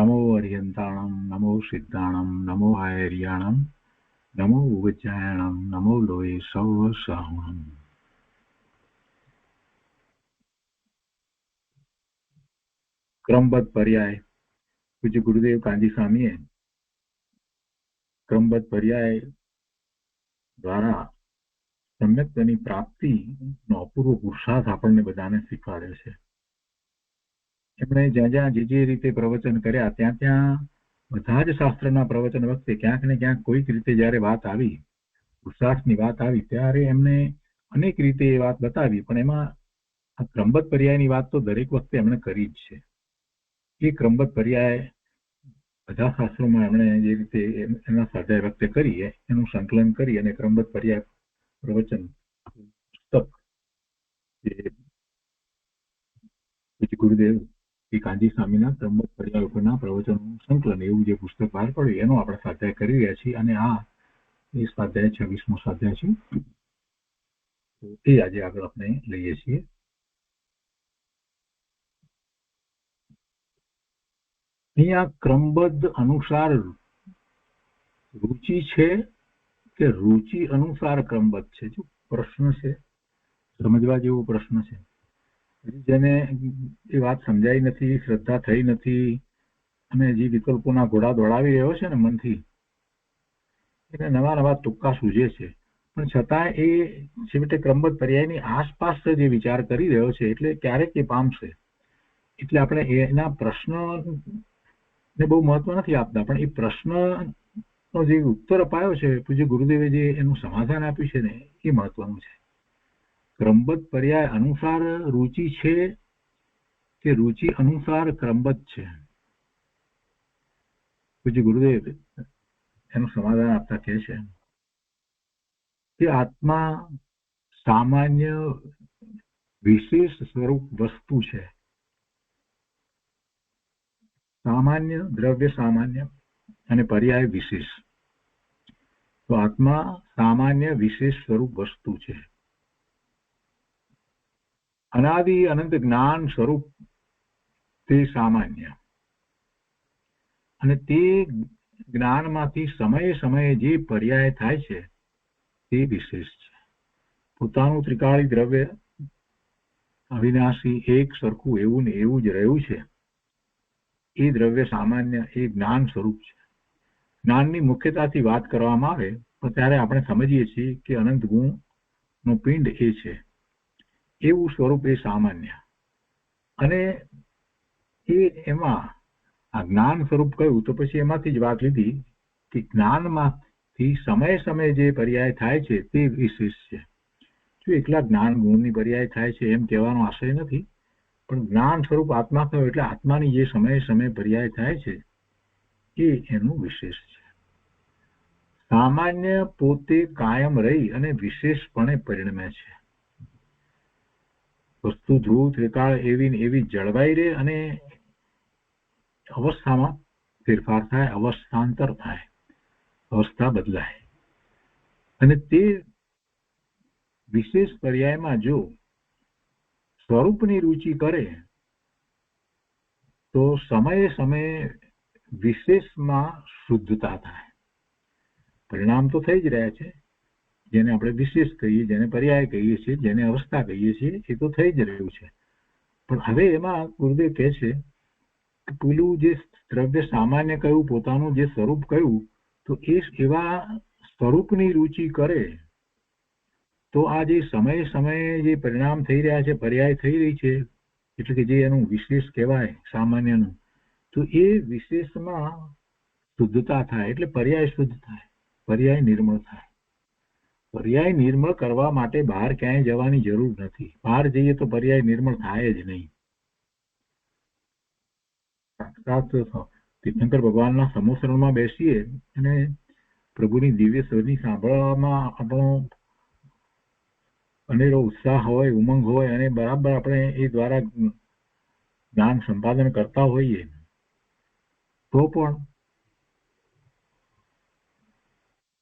नमो अर्यन्ताणं नमो सिद्धाणं नमो आयर्याणं नमो उज्जयाणं नमो लोये सौवसाहणम्। क्रमबद्ध पर्याय पूज्य गुरुदेव कांजी स्वामीए क्रमबद्ध पर्याय દ્વારા સમ્યક્તની પ્રાપ્તિનો અપૂર્વ પુરુષાર્થ આપણને બધાને શીખવાડે છે. એમણે જ્યાં જ્યાં જે રીતે પ્રવચન કર્યા ત્યાં ત્યાં બધા જ શાસ્ત્રના પ્રવચન વખતે ક્યાંક ને ક્યાંક કોઈક રીતે જ્યારે વાત આવી, પુરુષાર્થની વાત આવી, ત્યારે એમને અનેક રીતે એ વાત બતાવી, પણ એમાં આ ક્રમબદ્ધ પર્યાયની વાત તો દરેક વખતે એમણે કરી જ છે. એ ક્રમબદ્ધ પર્યાય બધા શાસ્ત્રોમાં એમણે જે રીતે એના સ્વાધ્યાય વખતે કરી એનું સંકલન કરી અને ક્રમબદ્ધ પર્યાય પ્રવચન પુસ્તક જે ગુરુદેવ કાંજી સ્વામીના ક્રમબદ્ધ પર્યાય ઉપરના પ્રવચનોનું સંકલન એવું જે પુસ્તક બહાર પડ્યું એનો આપણે સ્વાધ્યાય કરી રહ્યા છીએ. અને આ એ સ્વાધ્યાય 26મો સ્વાધ્યાય છે, એ આજે આગળ આપણે લઈએ છીએ. અહીંયા ક્રમબદ્ધ અનુસાર રુચિ છે કે રુચિ અનુસાર ક્રમબદ્ધ છે? જો પ્રશ્ન છે, સમજવા જેવો પ્રશ્ન છે. જેને એ વાત સમજાઈ નથી, શ્રદ્ધા થઈ નથી અને જે વિકલ્પોના ઘોડા દોડાવી રહ્યો છે ને મનથી, એને નવા નવા તુક્કા સૂઝે છે, પણ છતાં એ છેવટે ક્રમબદ્ધ પર્યાયની આસપાસ જે વિચાર કરી રહ્યો છે એટલે ક્યારેક એ પામશે. એટલે આપણે એના પ્રશ્નને બહુ મહત્વ નથી આપતા, પણ એ પ્રશ્નનો જે ઉત્તર અપાયો છે પૂજ્ય ગુરુદેવે જે એનું સમાધાન આપ્યું છે ને એ મહત્વનું છે. ક્રમબદ્ધ પર્યાય અનુસાર રુચિ છે કે રુચિ અનુસાર ક્રમબદ્ધ છે? પૂજ્ય ગુરુદેવ એનું સમાધાન આપતા કહે છે કે આત્મા સામાન્ય વિશેષ સ્વરૂપ વસ્તુ છે. સામાન્ય દ્રવ્ય સામાન્ય અને પર્યાય વિશેષ. તો આત્મા સામાન્ય વિશેષ સ્વરૂપ વસ્તુ છે. અનાદિ અનંત જ્ઞાન સ્વરૂપ તે સામાન્ય, અને તે જ્ઞાનમાંથી સમયે સમયે જે પર્યાય થાય છે તે વિશેષ છે. પોતાનું ત્રિકાળી દ્રવ્ય અવિનાશી એક સરખું એવું ને એવું જ રહ્યું છે, એ દ્રવ્ય સામાન્ય, એ જ્ઞાન સ્વરૂપ છે. જ્ઞાનની મુખ્યતાથી વાત કરવામાં આવે તો ત્યારે આપણે સમજીએ છીએ કે અનંત ગુણનો પિંડ એ છે, એવું સ્વરૂપ એ સામાન્ય. અને એમાં આ જ્ઞાન સ્વરૂપ કહ્યું તો પછી એમાંથી જ વાત લીધી કે જ્ઞાનમાંથી સમયે સમયે જે પર્યાય થાય છે તે વિશેષ છે. જો એકલા જ્ઞાન ગુણની પર્યાય થાય છે એમ કહેવાનો આશય નથી, પણ જ્ઞાન સ્વરૂપ આત્મા કહ્યું એટલે આત્માની જે સમયે સમયે પર્યાય થાય છે એ એનું વિશેષ છે. સામાન્ય પોતે કાયમ રહી અને વિશેષપણે પરિણમે છે. વસ્તુ ધ્રુવ ત્રિકાળ એવી જળવાઈ રહે અને અવસ્થામાં ફેરફાર થાય, અવસ્થાંતર થાય, અવસ્થા બદલાય. અને તે વિશેષ પર્યાયમાં જો સ્વરૂપની રુચિ કરે તો સમયે સમયે વિશેષમાં શુદ્ધતા થાય. પરિણામ તો થઈ જ રહ્યા છે, જેને આપણે વિશેષ કહીએ, જેને પર્યાય કહીએ છીએ, જેને અવસ્થા કહીએ છીએ, એ તો થઈ જ રહ્યું છે. પણ હવે એમાં ગુરુદેવ કહે છે કે પેલું જે દ્રવ્ય સામાન્ય કહ્યું, પોતાનું જે સ્વરૂપ કહ્યું, તો એ એવા સ્વરૂપની રુચિ કરે તો આ જે સમયે સમયે જે પરિણામ થઈ રહ્યા છે, પર્યાય થઈ રહી છે, એટલે કે જે એનું વિશેષ કહેવાય સામાન્યનું, તો એ વિશેષમાં શુદ્ધતા થાય, એટલે પર્યાય શુદ્ધ થાય, પર્યાય નિર્મળ થાય. પર્યાય નિર્મળ કરવા માટે બહાર ક્યાંય જવાની જરૂર નથી. બહાર જઈએ તો પર્યાય નિર્મળ થાય જ નહીં. સાક્ષાત તીર્થંકર ભગવાનના સમોસરણમાં બેસીએ અને પ્રભુની દિવ્ય સ્વરની સાંભળવામાં આપણો અનેરો ઉત્સાહ હોય, ઉમંગ હોય અને બરાબર આપણે એ દ્વારા જ્ઞાન સંપાદન કરતા હોઈએ તો પણ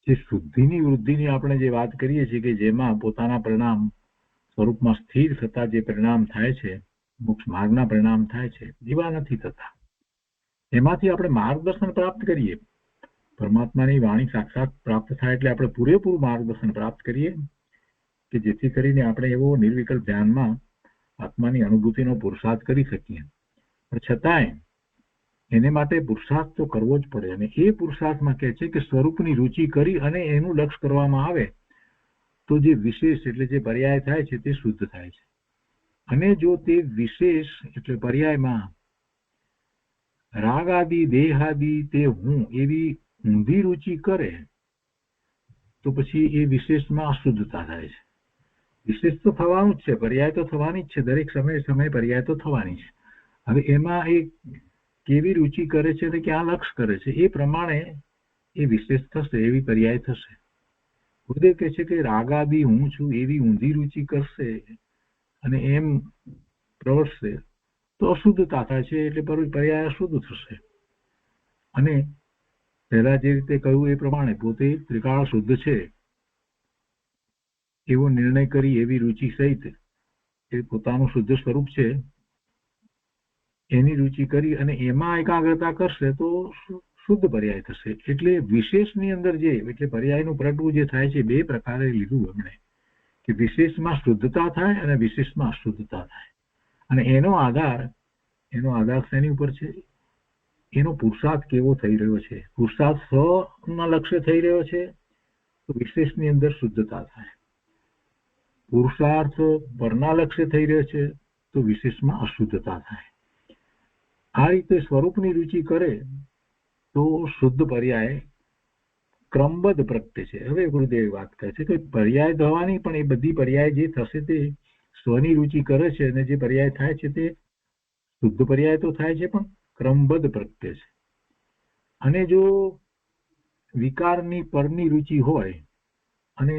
જે શુદ્ધિની વૃદ્ધિની આપણે જે વાત કરીએ છીએ કે જેમાં પોતાના પરિણામ સ્વરૂપમાં સ્થિર થતા જે પરિણામ થાય છે, મોક્ષ માર્ગના પરિણામ થાય છે, એવા નથી થતા. એમાંથી આપણે માર્ગદર્શન પ્રાપ્ત કરીએ. પરમાત્માની વાણી સાક્ષાત પ્રાપ્ત થાય એટલે આપણે પૂરેપૂરું માર્ગદર્શન પ્રાપ્ત કરીએ કે જેથી કરીને આપણે એવો નિર્વિકલ્પ ધ્યાનમાં આત્માની અનુભૂતિનો પુરુષાર્થ કરી શકીએ. પણ છતાંય એને માટે પુરુષાર્થ તો કરવો જ પડે, અને એ પુરુષાર્થમાં કહે છે કે સ્વરૂપની રુચિ કરી અને એનું લક્ષ્ય કરવામાં આવે તો જે વિશેષ એટલે જે પર્યાય થાય છે તે શુદ્ધ થાય છે. અને જો તે વિશેષ એટલે પર્યાયમાં રાગાદી દેહાદી તે હું એવી ઊંધી રુચિ કરે તો પછી એ વિશેષમાં અશુદ્ધતા થાય છે. વિશેષ તો થવાનું જ છે, પર્યાય તો થવાની જ છે, દરેક સમય પર્યાય તો થવાની છે. હવે એમાં એ કેવી રુચિ કરે છે અને ક્યાં લક્ષ કરે છે એ પ્રમાણે એ વિશેષ થશે, એવી પર્યાય થશે. ગુરુદેવ કહે છે કે રાગાદી હું છું એવી ઊંધી રુચિ કરશે અને એમ પ્રવર્તશે તો અશુદ્ધતા થાય છે, એટલે પર્યાય અશુદ્ધ થશે. અને પહેલા જે રીતે કહ્યું એ પ્રમાણે પોતે ત્રિકાળ શુદ્ધ છે એવો નિર્ણય કરી એવી રુચિ સહિત એ પોતાનું શુદ્ધ સ્વરૂપ છે એની રુચિ કરી અને એમાં એકાગ્રતા કરશે તો શુદ્ધ પર્યાય થશે. એટલે વિશેષની અંદર જે એટલે પર્યાયનું પ્રગટવું જે થાય છે બે પ્રકારે લીધું એમણે કે વિશેષમાં શુદ્ધતા થાય અને વિશેષમાં અશુદ્ધતા થાય. અને એનો આધાર શેની ઉપર છે? એનો પુરુષાર્થ કેવો થઈ રહ્યો છે. પુરુષાર્થ સ્વના લક્ષ્ય થઈ રહ્યો છે તો વિશેષની અંદર શુદ્ધતા થાય. પુરુષાર્થ પરના લક્ષ્ય થઈ રહ્યો છે તો વિશેષમાં અશુદ્ધતા થાય. આ રીતે સ્વરૂપની રુચિ કરે તો શુદ્ધ પર્યાય ક્રમબદ્ધ પ્રગટે છે. હવે ગુરુદેવ વાત કરે છે કે પર્યાય થવાની, પણ એ બધી પર્યાય જે થશે તે સ્વની રુચિ કરે છે અને જે પર્યાય થાય છે તે શુદ્ધ પર્યાય તો થાય છે પણ ક્રમબદ્ધ પ્રગટે છે. અને જો વિકારની પરની રુચિ હોય અને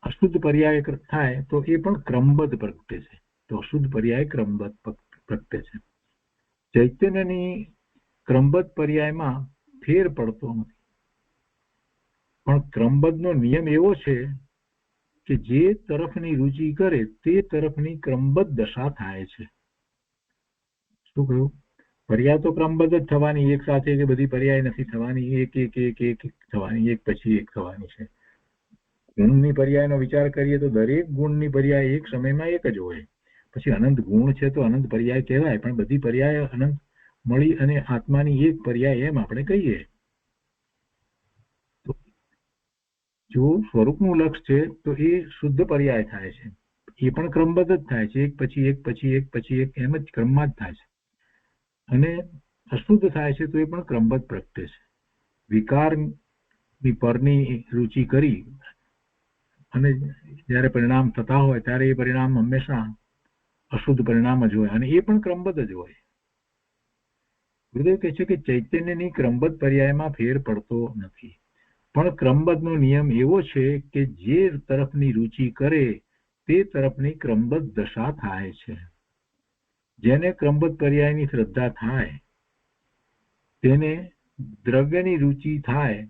અશુદ્ધ પર્યાય થાય તો એ પણ ક્રમબદ્ધ પ્રગટે છે. તો અશુદ્ધ પર્યાય ક્રમબદ્ધ પ્રગટે છે. ચૈતન્યની ક્રમબદ્ધ પર્યાયમાં ફેર પડતો નથી, પણ ક્રમબદ્ધનો નિયમ એવો છે કે જે તરફની રુચિ કરે તે તરફની ક્રમબદ્ધ દશા થાય છે. શું કહ્યું? પર્યાય તો ક્રમબદ્ધ જ થવાની, એક સાથે કે બધી પર્યાય નથી થવાની, એક એક એક એક થવાની, એક પછી એક થવાની છે. ગુણની પર્યાયનો વિચાર કરીએ તો દરેક ગુણની પર્યાય એક સમયમાં એક જ હોય. પછી અનંત ગુણ છે તો અનંત પર્યાય કહેવાય, પણ બધી પર્યાય અનંત મળી અને આત્માની એક પર્યાય એમ આપણે કહીએ. તો જો સ્વરૂપનું લક્ષ છે તો એ શુદ્ધ પર્યાય થાય છે, એ પણ ક્રમબદ્ધ જ થાય છે, એક પછી એક પછી એક પછી એક એમ જ ક્રમમાં જ થાય છે. અને અશુદ્ધ થાય છે તો એ પણ ક્રમબદ્ધ પ્રગટે છે. વિકારની પરની રુચિ કરી અને જ્યારે પરિણામ થતા હોય ત્યારે એ પરિણામ હંમેશા અશુદ્ધ પરિણામ જ હોય અને એ પણ ક્રમબદ્ધ જ હોય. ગુરુદેવ કહે છે કે ચૈતન્યની ક્રમબદ્ધ પર્યાયમાં ફેર પડતો નથી, પણ ક્રમબદ્ધનો નિયમ એવો છે કે જે તરફની રુચિ કરે તે તરફની ક્રમબદ્ધ દશા થાય છે. જેને ક્રમબદ્ધ પર્યાયની શ્રદ્ધા થાય તેને દ્રવ્યની રુચિ થાય,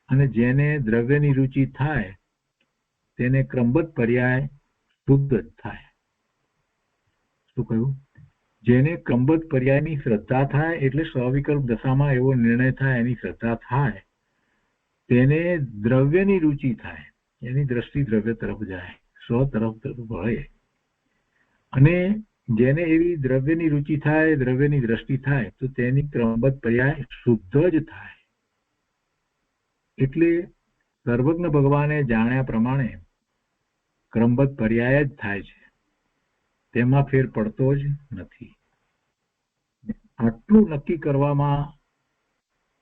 અને જેને દ્રવ્યની રુચિ થાય તેને ક્રમબદ્ધ પર્યાય શુદ્ધ જ થાય. શું કહ્યું? જેને ક્રમબદ્ધ પર્યાયની શ્રદ્ધા થાય એટલે સ્વવિકલ્પ દશામાં એવો નિર્ણય થાય, એની શ્રદ્ધા થાય, તેને દ્રવ્યની રુચિ થાય, એની દ્રષ્ટિ દ્રવ્ય તરફ જાય, સ્વ તરફ વળે. અને જેને એવી દ્રવ્યની રુચિ થાય, દ્રવ્યની દ્રષ્ટિ થાય તો તેની ક્રમબદ્ધ પર્યાય શુદ્ધ જ થાય. એટલે સર્વજ્ઞ ભગવાને જાણ્યા પ્રમાણે ક્રમબદ્ધ પર્યાય જ થાય છે, તેમાં ફેર પડતો જ નથી. આટલું નક્કી કરવામાં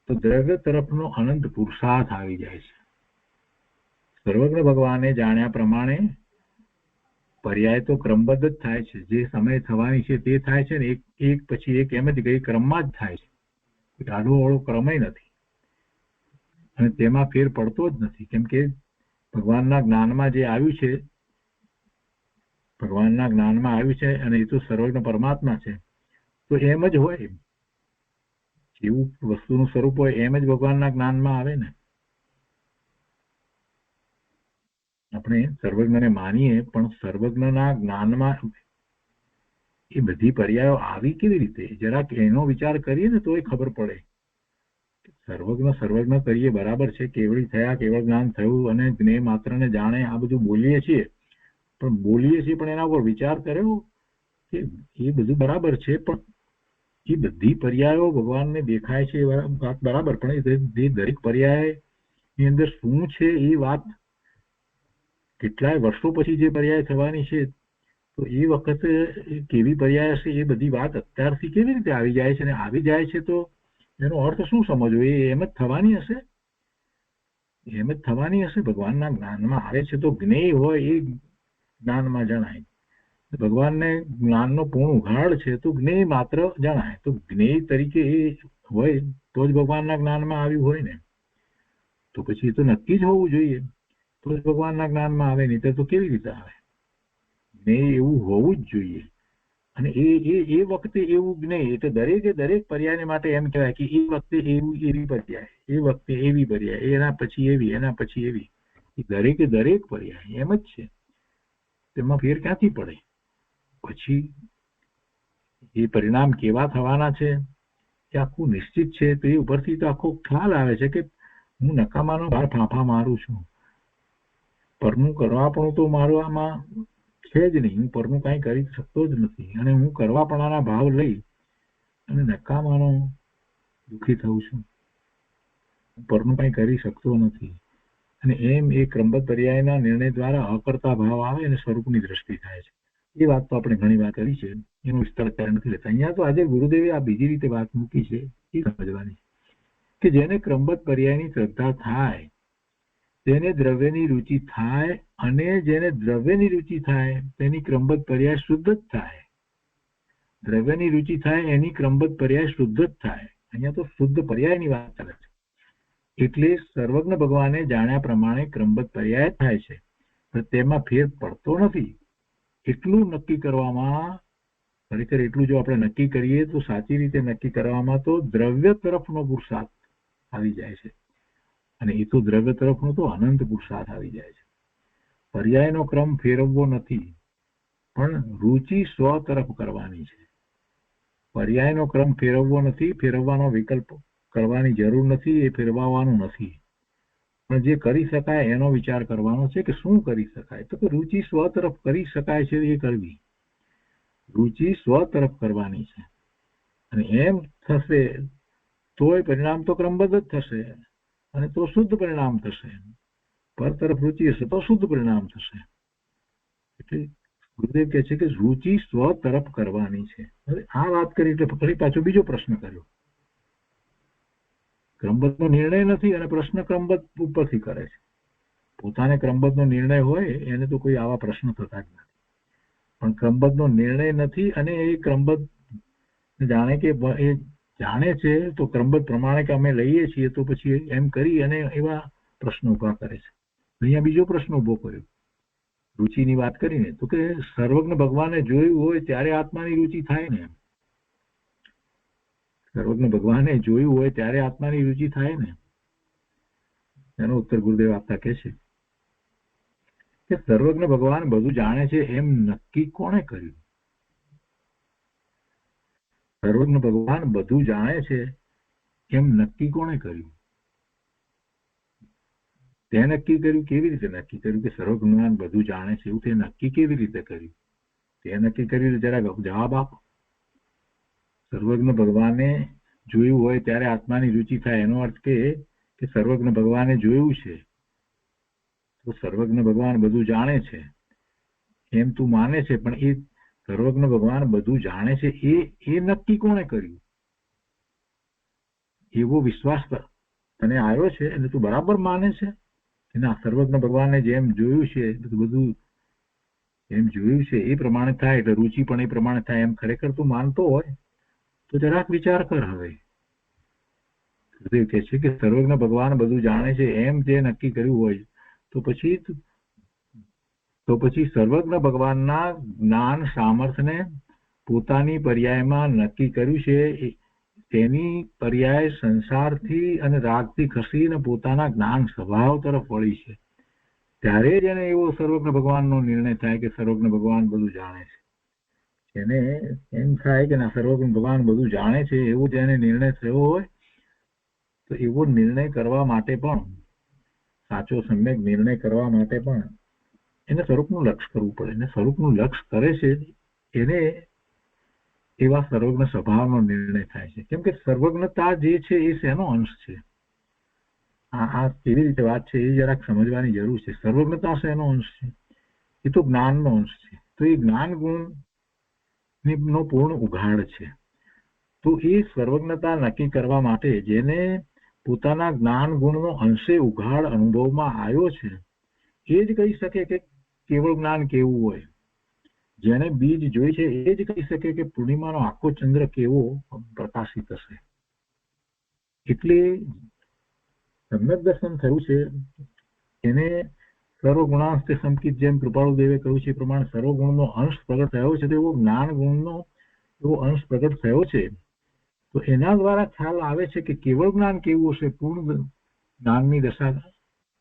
તો દ્રવ્ય તરફનો અનંત પુરુષાર્થ આવી જાય છે. સર્વજ્ઞ ભગવાને જાણ્યા પ્રમાણે પર્યાય તો ક્રમબદ્ધ જ થાય છે, જે સમય થવાની છે તે થાય છે ને એક પછી એક એમ જ ગઈ ક્રમમાં જ થાય છે, આડો અવળો ક્રમય નથી અને તેમાં ફેર પડતો જ નથી. કેમ કે ભગવાનના જ્ઞાનમાં જે આવ્યું છે, ભગવાનના જ્ઞાનમાં આવ્યું છે અને એ તો સર્વજ્ઞ પરમાત્મા છે, તો એમ જ હોય, જેવું વસ્તુનું સ્વરૂપ હોય એમ જ ભગવાનના જ્ઞાનમાં આવે ને. આપણે સર્વજ્ઞને માનીએ પણ સર્વજ્ઞના જ્ઞાનમાં એ બધી પર્યાયો આવી કેવી રીતે, જરાક એનો વિચાર કરીએ ને તો એ ખબર પડે. સર્વજ્ઞ કરીએ બરાબર છે, કેવળી થયા, કેવળ જ્ઞાન થયું અને જ્ઞેય માત્રને જાણે, આ બધું બોલીએ છીએ પણ એના પર વિચાર કર્યો કે એ બધું બરાબર છે, પણ એ બધી પર્યાયો ભગવાનને દેખાય છે એ વાત બરાબર, પણ એ દરેક પર્યાય ની અંદર શું છે એ વાત કેટલાય વર્ષો પછી જે પર્યાય થવાની છે, તો એ વખતે કેવી પર્યાય હશે એ બધી વાત અત્યારથી કેવી રીતે આવી જાય છે, અને આવી જાય છે તો એનો અર્થ શું સમજવો, એ એમ જ થવાની હશે, ભગવાનના જ્ઞાનમાં આવે છે તો જ્ઞેય હોય એ જ્ઞાનમાં જણાય, ભગવાનને જ્ઞાનનો પૂર્ણ ઉઘાડ છે તો જ્ઞેય માત્ર જણાય, તો જ્ઞેય તરીકે એ હોય તો જ ભગવાનના જ્ઞાનમાં આવ્યું હોય ને, તો પછી એ તો નક્કી જ હોવું જોઈએ તો જ ભગવાનના જ્ઞાનમાં આવે, નહીં તો કેવી રીતે આવે, જ્ઞેય એવું હોવું જ જોઈએ. અને એ વખતે એવું જ્ઞેય એટલે દરેક પર્યાય માટે એમ કહેવાય કે એ વખતે એવી પર્યાય, એ વખતે એવી પર્યાય, એના પછી એવી, એના પછી એવી, દરેક પર્યાય એમ જ છે, તેમાં ફેર ક્યાંથી પડે. પછી એ પરિણામ કેવા થવાના છે એ આખું નિશ્ચિત છે, તો એ ઉપરથી તો આખો ખ્યાલ આવે છે કે હું નકામાનો બાર ફાંફા મારું છું, પરનું કરવા પણ તો મારું આમાં છે જ નહીં, હું પરનું કાંઈ કરી શકતો જ નથી, અને હું કરવાપણાના ભાવ લઈ અને નકામાનો દુઃખી થઉં છું, પરનું કાંઈ કરી શકતો નથી. અને એમ એ ક્રમબદ્ધ પર્યાયના નિર્ણય દ્વારા અકર્તા ભાવ આવે અને સ્વરૂપની દ્રષ્ટિ થાય છે. એ વાત તો આપણે ઘણી વાર કરી છે, એનો વિસ્તાર અત્યારે નથી લેતા. અહીંયા તો આજે ગુરુદેવે આ બીજી રીતે વાત મૂકી છે, એ સમજવાની કે જેને ક્રમબદ્ધ પર્યાયની શ્રદ્ધા થાય, તેને દ્રવ્યની રુચિ થાય, અને જેને દ્રવ્યની રુચિ થાય તેની ક્રમબદ્ધ પર્યાય શુદ્ધ જ થાય, દ્રવ્યની રુચિ થાય એની ક્રમબદ્ધ પર્યાય શુદ્ધ જ થાય. અહીંયા તો શુદ્ધ પર્યાયની વાત ચાલે છે, એટલે સર્વજ્ઞ ભગવાને જાણ્યા પ્રમાણે ક્રમબદ્ધ પર્યાય થાય છે, પણ તેમાં ફેર પડતો નથી. એટલું નક્કી કરવામાં, ખરેખર એટલું જો આપણે નક્કી કરીએ તો સાચી રીતે નક્કી કરવામાં તો દ્રવ્ય તરફનો પુરુષાર્થ આવી જાય છે, અને એ તો દ્રવ્ય તરફનો તો અનંત પુરુષાર્થ આવી જાય છે. પર્યાયનો ક્રમ ફેરવવો નથી, પણ રુચિ સ્વ તરફ કરવાની છે. પર્યાયનો ક્રમ ફેરવવો નથી, ફેરવવાનો વિકલ્પ કરવાની જરૂર નથી, એ ફેરવવાનું નથી, પણ જે કરી શકાય એનો વિચાર કરવાનો છે કે શું કરી શકાય, તો કે રુચિ સ્વ તરફ કરી શકાય છે એ કરવી, રુચિ સ્વ તરફ કરવાની છે, અને એમ થશે તોય પરિણામ તો ક્રમબદ્ધ જ થશે, અને તો શુદ્ધ પરિણામ થશે. પર તરફ રુચિ હશે તો શુદ્ધ પરિણામ થશે. એટલે ગુરુદેવ કહે છે કે રુચિ સ્વ તરફ કરવાની છે. હવે આ વાત કરી એટલે ફરી પાછો બીજો પ્રશ્ન કર્યો. ક્રમબદ્ધનો નિર્ણય નથી અને પ્રશ્ન ક્રમબદ્ધ ઉપરથી કરે છે. પોતાને ક્રમબદ્ધનો નિર્ણય હોય એને તો કોઈ આવા પ્રશ્ન થતા જ નથી, પણ ક્રમબદ્ધનો નિર્ણય નથી અને એ ક્રમબદ્ધ જાણે કે એ જાણે છે તો ક્રમબદ્ધ પ્રમાણે કે અમે લઈએ છીએ, તો પછી એમ કરી અને એવા પ્રશ્નો ઉભા કરે છે. અહીંયા બીજો પ્રશ્ન ઉભો કર્યો રુચિની વાત કરીને, તો કે સર્વજ્ઞ ભગવાને જોયું હોય ત્યારે આત્માની રુચિ થાય ને, સર્વજ્ઞ ભગવાને જોયું હોય ત્યારે આત્માની રુચિ થાય ને. એનો ઉત્તર ગુરુદેવ આપતા કહે છે કે સર્વજ્ઞ ભગવાન બધું જાણે છે એમ નક્કી કોણે કર્યું? સર્વજ્ઞ ભગવાન બધું જાણે છે એમ નક્કી કોણે કર્યું? તે નક્કી કર્યું, કેવી રીતે નક્કી કર્યું કે સર્વજ્ઞ ભગવાન બધું જાણે છે એવું તે નક્કી કેવી રીતે કર્યું? તે નક્કી કર્યું જરા જવાબ આપો. સર્વજ્ઞ ભગવાને જોયું હોય ત્યારે આત્માની રુચિ થાય, એનો અર્થ કે સર્વજ્ઞ ભગવાને જોયું છે તો સર્વજ્ઞ ભગવાન બધું જાણે છે એમ તું માને છે, પણ એ સર્વજ્ઞ ભગવાન બધું જાણે છે એ નક્કી કોણે કર્યું? એવો વિશ્વાસ તને આવ્યો છે અને તું બરાબર માને છે કે ના, સર્વજ્ઞ ભગવાને જેમ જોયું છે બધું એમ જોયું છે એ પ્રમાણે થાય, એટલે રુચિ પણ એ પ્રમાણે થાય, એમ ખરેખર તું માનતો હોય તો જરાક વિચાર કર. હવે ગુરુદેવ કહે છે કે સર્વજ્ઞ ભગવાન બધું જાણે છે એમ જે નક્કી કર્યું હોય તો પછી સર્વજ્ઞ ભગવાનના જ્ઞાન સામર્થ્યને પોતાની પર્યાયમાં નક્કી કર્યું છે, તેની પર્યાય સંસારથી અને રાગથી ખસીને પોતાના જ્ઞાન સ્વભાવ તરફ વળી છે, ત્યારે જ એને એવો સર્વજ્ઞ ભગવાનનો નિર્ણય થાય કે સર્વજ્ઞ ભગવાન બધું જાણે છે. એને એમ થાય કે ના સર્વગુણ ભગવાન બધું જાણે છે એવો જેને નિર્ણય થયો હોય તો એવો નિર્ણય કરવા માટે પણ સાચો સમ્યક નિર્ણય કરવા માટે પણ એને સ્વરૂપનું લક્ષ કરવું પડે. એને સ્વરૂપનું લક્ષ કરે છે એને એવા સર્વજ્ઞ સ્વભાવનો નિર્ણય થાય છે. કેમ કે સર્વજ્ઞતા જે છે એ શેનો અંશ છે? આ કેવી રીતે વાત છે એ જરાક સમજવાની જરૂર છે. સર્વજ્ઞતા શેનો અંશ છે? એ તો જ્ઞાનનો અંશ છે. તો એ જ્ઞાન ગુણ નો પૂર્ણ ઉઘાડ છે. તો એ સર્વજ્ઞતા નક્કી કરવા માટે જેને પોતાના જ્ઞાન ગુણનો અંશે ઉઘાડ અનુભવમાં આવ્યો છે એ જ કહી શકે કે કેવળ જ્ઞાન કેવું હોય. જેને બીજ જોઈ છે એ જ કહી શકે કે પૂર્ણિમાનો આખો ચંદ્ર કેવો પ્રકાશિત હશે. એટલે સમ્યક દર્શન થયું છે એને સર્વગુણાંસ્તે સંકિત, જેમ કૃપાળુ દેવે કહ્યું છે એ પ્રમાણે સર્વગુણનો અંશ પ્રગટ થયો છે. તો એવો જ્ઞાન ગુણનો એવો અંશ પ્રગટ થયો છે તો એના દ્વારા ખ્યાલ આવે છે કે કેવળ જ્ઞાન કેવું હશે, પૂર્ણ જ્ઞાનની દશા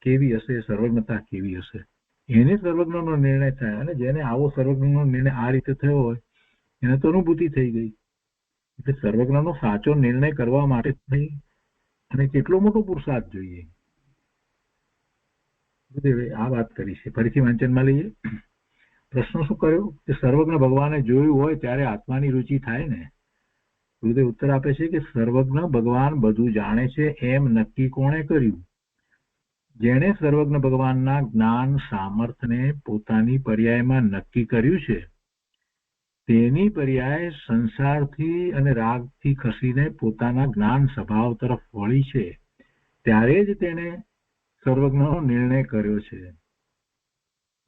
કેવી હશે, સર્વજ્ઞતા કેવી હશે. એને સર્વજ્ઞનો નિર્ણય થાય. અને જેને આવો સર્વજ્ઞનો નિર્ણય આ રીતે થયો હોય એને તો અનુભૂતિ થઈ ગઈ. એટલે સર્વજ્ઞનો સાચો નિર્ણય કરવા માટે થઈ અને કેટલો મોટો પુરુષાર્થ જોઈએ. આ વાત કરી છે. ફરીથી વાંચનમાં લઈએ. પ્રશ્ન શું કર્યો કે સર્વજ્ઞ ભગવાને જોયું હોય ત્યારે આત્માની રુચિ થાય ને? ગુરુદેવ ઉત્તર આપે છે કે સર્વજ્ઞ ભગવાન બધું જાણે છે એમ નક્કી કોણે કર્યું? જેણે સર્વજ્ઞ ભગવાનના જ્ઞાન સામર્થ્યને પોતાની પર્યાયમાં નક્કી કર્યું છે તેની પર્યાય સંસારથી અને રાગથી ખસીને પોતાના જ્ઞાન સ્વભાવ તરફ વળી છે ત્યારે જ તેણે સર્વજ્ઞનો નિર્ણય કર્યો છે.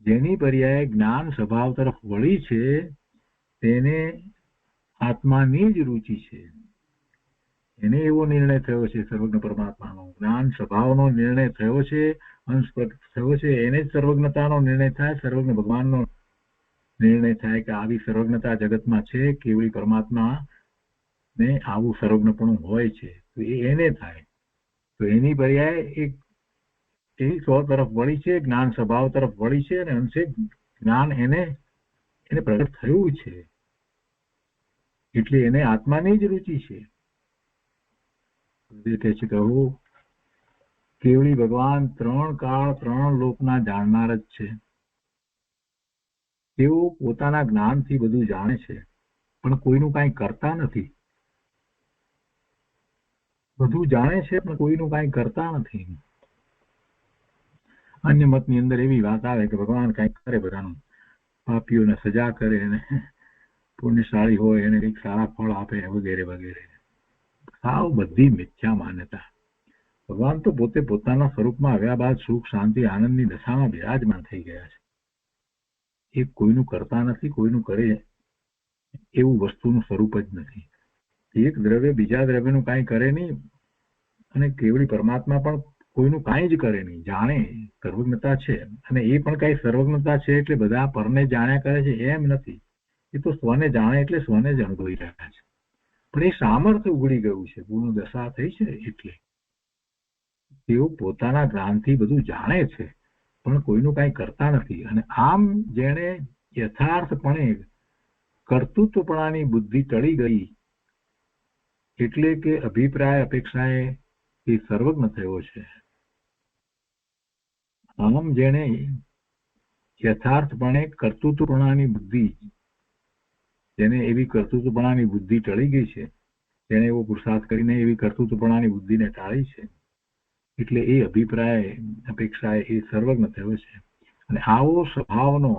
જેની પર્યાય જ્ઞાન સ્વભાવ તરફ વળી છે તેને આત્માની જ રુચિ છે. એને એવો નિર્ણય થયો છે સર્વજ્ઞ પરમાત્માનો જ્ઞાન સ્વભાવનો નિર્ણય થયો છે, અંશ થયો છે. એને જ સર્વજ્ઞતાનો નિર્ણય થાય, સર્વજ્ઞ ભગવાનનો નિર્ણય થાય કે આવી સર્વજ્ઞતા જગતમાં છે, કેવળી પરમાત્મા ને આવું સર્વજ્ઞપણું હોય છે. તો એને થાય. તો એની પર્યાય એક એ સ્વ તરફ વળી છે, જ્ઞાન સ્વભાવ તરફ વળી છે અને અંશે જ્ઞાન એને પ્રગટ થયું છે. એટલે એને આત્માની જ રુચિ છે. કહે છે કહું કેવળી ભગવાન ત્રણ કાળ ત્રણ લોકના જાણનાર જ છે. તેઓ પોતાના જ્ઞાનથી બધું જાણે છે પણ કોઈનું કાંઈ કરતા નથી. બધું જાણે છે પણ કોઈનું કાંઈ કરતા નથી. અન્ય મતની અંદર એવી વાત આવે કે ભગવાન કાંઈક કરે, બધાનું પાપીઓને સજા કરે અને પુણ્યશાળી હોય એને કંઈક સારા ફળ આપે વગેરે વગેરે. સાવ બધી મિથ્યા માન્યતા. ભગવાન તો પોતે પોતાના સ્વરૂપમાં આવ્યા બાદ સુખ શાંતિ આનંદની દશામાં બિરાજમાન થઈ ગયા છે. એ કોઈનું કરતા નથી, કોઈનું કરે એવું વસ્તુનું સ્વરૂપ જ નથી. એક દ્રવ્ય બીજા દ્રવ્યનું કાંઈ કરે નહીં અને કેવળી પરમાત્મા પણ કોઈનું કાંઈ જ કરે નહીં. જાણે સર્વજ્ઞતા છે અને એ પણ કાંઈ સર્વજ્ઞતા છે એટલે બધા પરને જાણ્યા કરે છે એમ નથી. એ તો સ્વને જાણે એટલે સ્વને જ અનુભવી રહ્યા છે. પણ એ સામર્થ્ય ઉઘડી ગયું છે, પૂર્ણ દશા થઈ છે. એટલે તેઓ પોતાના જ્ઞાનથી બધું જાણે છે પણ કોઈનું કાંઈ કરતા નથી. અને આમ જેણે યથાર્થપણે કર્તૃત્વપણાની બુદ્ધિ ટળી ગઈ એટલે કે અભિપ્રાય અપેક્ષાએ એ સર્વજ્ઞ થયો છે. આમ જેણે યથાર્થપણે કર્તૃત્વપણાની બુદ્ધિ, જેને એવી કર્તૃત્વપણાની બુદ્ધિ ટળી ગઈ છે, જેને એવો પુરુષાર્થ કરીને એવી કર્તૃત્વપણાની બુદ્ધિને ટાળી છે એટલે એ અભિપ્રાય અપેક્ષાએ એ સર્વજ્ઞ થયો છે. અને આવો સ્વભાવનો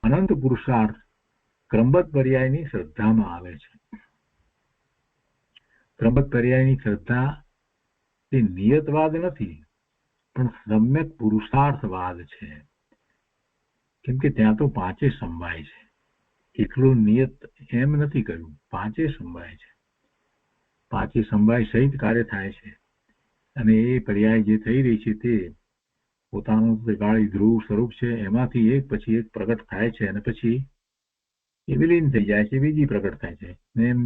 અનંત પુરુષાર્થ ક્રમબદ્ધ પર્યાયની શ્રદ્ધામાં આવે છે. ક્રમબદ્ધ પર્યાયની શ્રદ્ધા એ નિયતવાદ નથી પણ સમ્યક પુરુષાર્થવાદ છે. કેમ કે ત્યાં તો પાંચે સંભાય છે. એકલું નિયત એમ નથી કહ્યું, પાંચે સંભાય છે. પાંચે સંભાય સહિત કાર્ય થાય છે. અને એ પર્યાય જે થઈ રહી છે તે પોતાનું ગાળી ધ્રુવ સ્વરૂપ છે એમાંથી એક પછી એક પ્રગટ થાય છે અને પછી એ વિલીન થઈ જાય છે, બીજી પ્રગટ થાય છે. એમ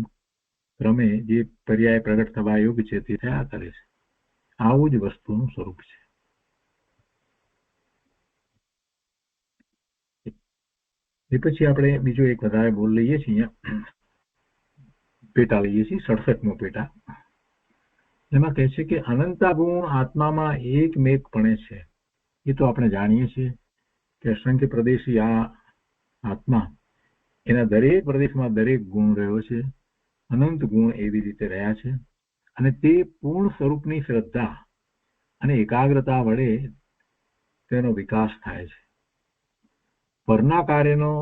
ક્રમે જે પર્યાય પ્રગટ થવા યોગ્ય છે તે થયા કરે છે. આવું જ વસ્તુનું સ્વરૂપ છે. એ પછી આપણે બીજો એક વધારે બોલ લઈએ છીએ, અહીંયા પેટા લઈએ છીએ 67મો પેટા. એમાં કહે છે કે અનંતા ગુણ આત્મામાં એકમેકપણે છે. એ તો આપણે જાણીએ છીએ કે અસંખ્ય પ્રદેશી આ આત્મા એના દરેક પ્રદેશમાં દરેક ગુણ રહ્યો છે, અનંત ગુણ એવી રીતે રહ્યા છે, અને તે પૂર્ણ સ્વરૂપની શ્રદ્ધા અને એકાગ્રતા વડે તેનો વિકાસ થાય છે. પરના કાર્યનો